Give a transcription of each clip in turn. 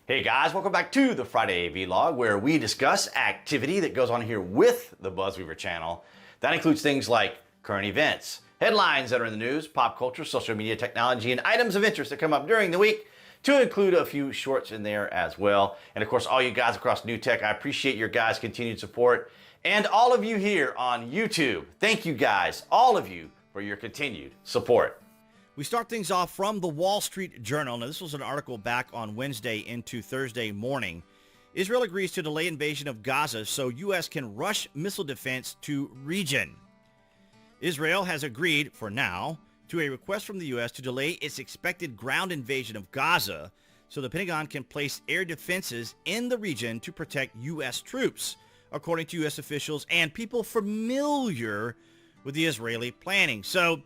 Hey guys, welcome back to the Friday Vlog, where we discuss activity that goes on here with the BuzWeaver channel. That includes things like current events, headlines that are in the news, pop culture, social media, technology, and items of interest that come up during the week, to include a few shorts in there as well. And of course, all you guys across New Tech, I appreciate your guys' continued support. And all of you here on YouTube, thank you guys, all of you, for your continued support. We start things off from the Wall Street Journal. Now, this was an article back on Wednesday into Thursday morning. Israel agrees to delay invasion of Gaza so U.S. can rush missile defense to region. Israel has agreed, for now, to a request from the U.S. to delay its expected ground invasion of Gaza so the Pentagon can place air defenses in the region to protect U.S. troops, according to U.S. officials and people familiar with the Israeli planning. So,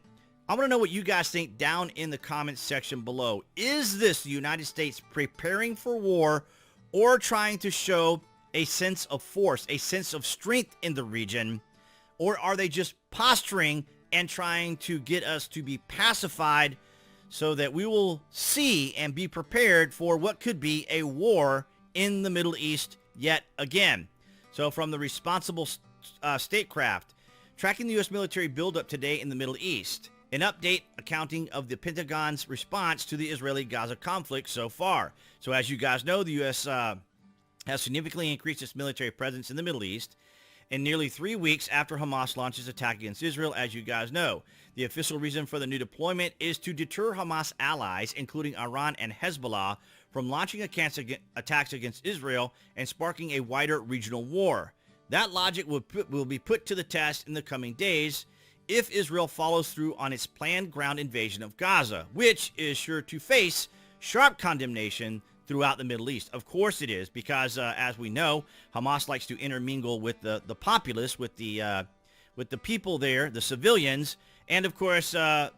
I want to know what you guys think down in the comments section below. Is this the United States preparing for war or trying to show a sense of force, a sense of strength in the region? Or are they just posturing and trying to get us to be pacified so that we will see and be prepared for what could be a war in the Middle East yet again? So from the Responsible Statecraft, tracking the U.S. military buildup today in the Middle East. An update accounting of the Pentagon's response to the Israeli-Gaza conflict so far. So as you guys know, the U.S. Has significantly increased its military presence in the Middle East in nearly 3 weeks after Hamas launched its attack against Israel, as you guys know. The official reason for the new deployment is to deter Hamas allies, including Iran and Hezbollah, from launching attacks against Israel and sparking a wider regional war. That logic will be put to the test in the coming days if Israel follows through on its planned ground invasion of Gaza, which is sure to face sharp condemnation throughout the Middle East. Of course it is, because as we know, Hamas likes to intermingle with the populace, with the people there, the civilians, and of course the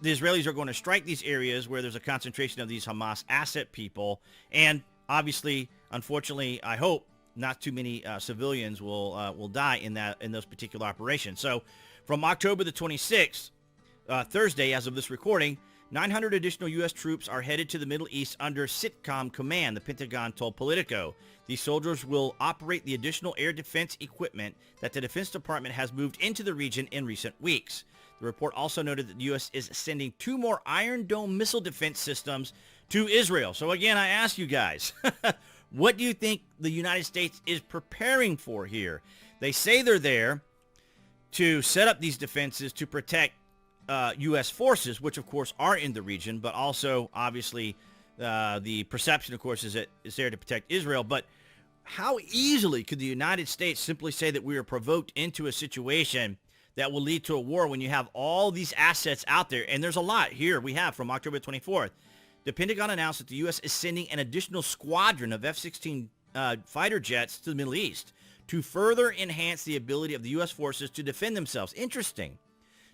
Israelis are going to strike these areas where there's a concentration of these Hamas asset people, and obviously, unfortunately, I hope not too many civilians will die in those particular operations. So, from October the 26th, Thursday, as of this recording, 900 additional U.S. troops are headed to the Middle East under CENTCOM command, the Pentagon told Politico. These soldiers will operate the additional air defense equipment that the Defense Department has moved into the region in recent weeks. The report also noted that the U.S. is sending 2 more Iron Dome missile defense systems to Israel. So again, I ask you guys, what do you think the United States is preparing for here? They say they're there to set up these defenses to protect U.S. forces, which of course are in the region, but also obviously the perception, of course, is that it's there to protect Israel. But how easily could the United States simply say that we are provoked into a situation that will lead to a war when you have all these assets out there? And there's a lot here we have from October 24th. The Pentagon announced that the U.S. is sending an additional squadron of F-16 fighter jets to the Middle East to further enhance the ability of the U.S. forces to defend themselves. Interesting.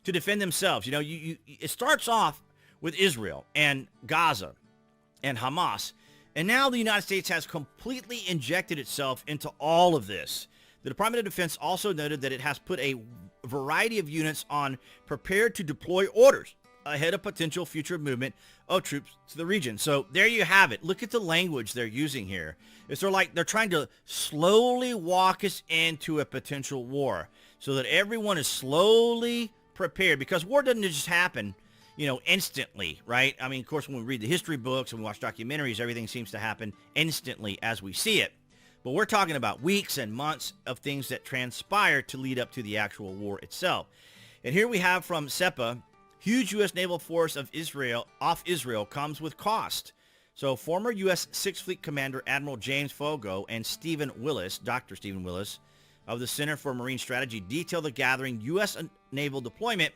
To defend themselves. You know, it starts off with Israel and Gaza and Hamas. And now the United States has completely injected itself into all of this. The Department of Defense also noted that it has put a variety of units on prepared to deploy orders ahead of potential future movement of troops to the region. So there you have it. Look at the language they're using here. It's they're trying to slowly walk us into a potential war so that everyone is slowly prepared, because war doesn't just happen, instantly, right? I mean, of course, when we read the history books and we watch documentaries, everything seems to happen instantly as we see it. But we're talking about weeks and months of things that transpire to lead up to the actual war itself. And here we have from SEPA, huge U.S. naval force of Israel comes with cost. So former U.S. 6th Fleet Commander Admiral James Fogo and Dr. Stephen Willis of the Center for Marine Strategy detail the gathering U.S. naval deployment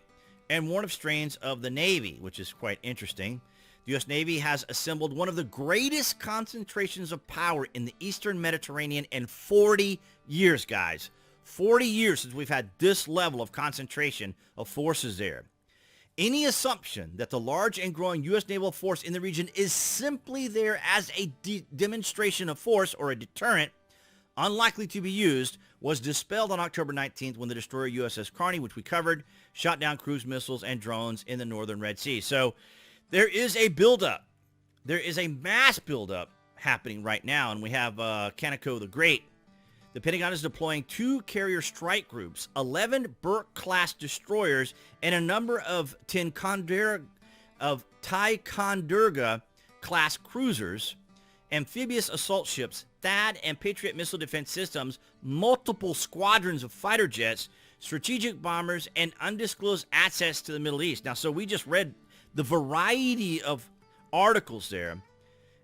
and warn of strains of the Navy, which is quite interesting. The U.S. Navy has assembled one of the greatest concentrations of power in the Eastern Mediterranean in 40 years, guys. 40 years since we've had this level of concentration of forces there. Any assumption that the large and growing U.S. naval force in the region is simply there as a demonstration of force or a deterrent, unlikely to be used, was dispelled on October 19th when the destroyer USS Kearney, which we covered, shot down cruise missiles and drones in the northern Red Sea. So there is a buildup. There is a mass buildup happening right now, and we have 𝐀𝐦𝐚𝐳𝐨𝐧 𝐀𝐟𝐼𝐥𝐻. The Pentagon is deploying 2 carrier strike groups, 11 Burke-class destroyers, and a number of Ticonderoga-class cruisers, amphibious assault ships, THAAD and Patriot missile defense systems, multiple squadrons of fighter jets, strategic bombers, and undisclosed assets to the Middle East. Now, so we just read the variety of articles there,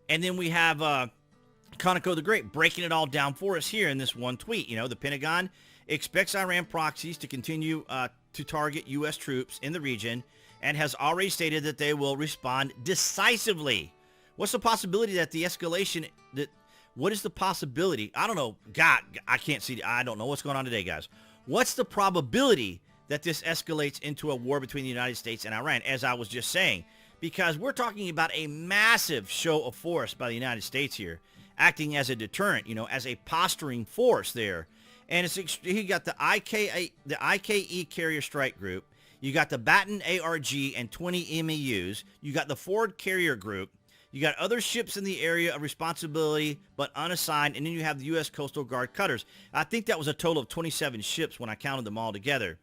and then we have 𝐀𝐦𝐚𝐳𝐨 the Great breaking it all down for us here in this one tweet. The Pentagon expects Iran proxies to continue to target U.S. troops in the region and has already stated that they will respond decisively. What's the possibility that the escalation, what is the possibility? I don't know. God, I can't see. I don't know what's going on today, guys. What's the probability that this escalates into a war between the United States and Iran, as I was just saying? Because we're talking about a massive show of force by the United States here, acting as a deterrent, as a posturing force there. And you got the IKE carrier strike group. You got the Baton ARG and 20 MEUs. You got the Ford carrier group. You got other ships in the area of responsibility but unassigned, and then you have the U.S. Coastal Guard cutters. I think that was a total of 27 ships when I counted them all together.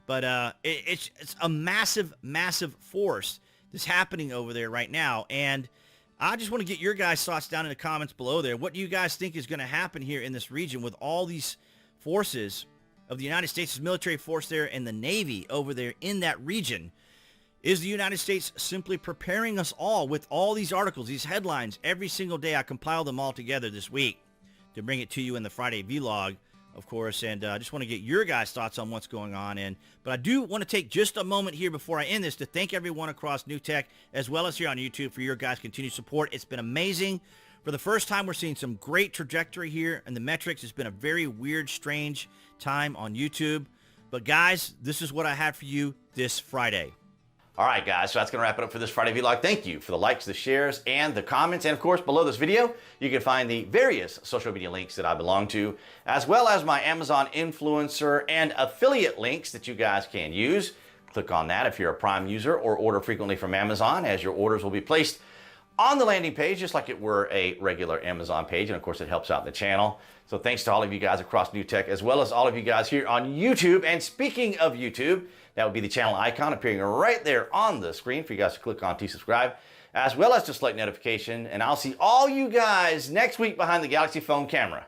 But it's a massive, massive force that's happening over there right now, and I just want to get your guys' thoughts down in the comments below there. What do you guys think is going to happen here in this region with all these forces of the United States military force there and the Navy over there in that region? Is the United States simply preparing us all with all these articles, these headlines, every single day? I compiled them all together this week to bring it to you in the Friday vlog, of course, and I just want to get your guys' thoughts on what's going on. But I do want to take just a moment here before I end this to thank everyone across New Tech, as well as here on YouTube, for your guys' continued support. It's been amazing. For the first time, we're seeing some great trajectory here in the metrics. It's been a very weird, strange time on YouTube. But guys, this is what I have for you this Friday. All right, guys, so that's going to wrap it up for this Friday vlog. Thank you for the likes, the shares, and the comments. And, of course, below this video, you can find the various social media links that I belong to, as well as my Amazon influencer and affiliate links that you guys can use. Click on that if you're a Prime user or order frequently from Amazon, as your orders will be placed on the landing page, just like it were a regular Amazon page. And, of course, it helps out the channel. So thanks to all of you guys across New Tech, as well as all of you guys here on YouTube. And speaking of YouTube, that would be the channel icon appearing right there on the screen for you guys to click on to subscribe, as well as to select notification. And I'll see all you guys next week behind the Galaxy phone camera.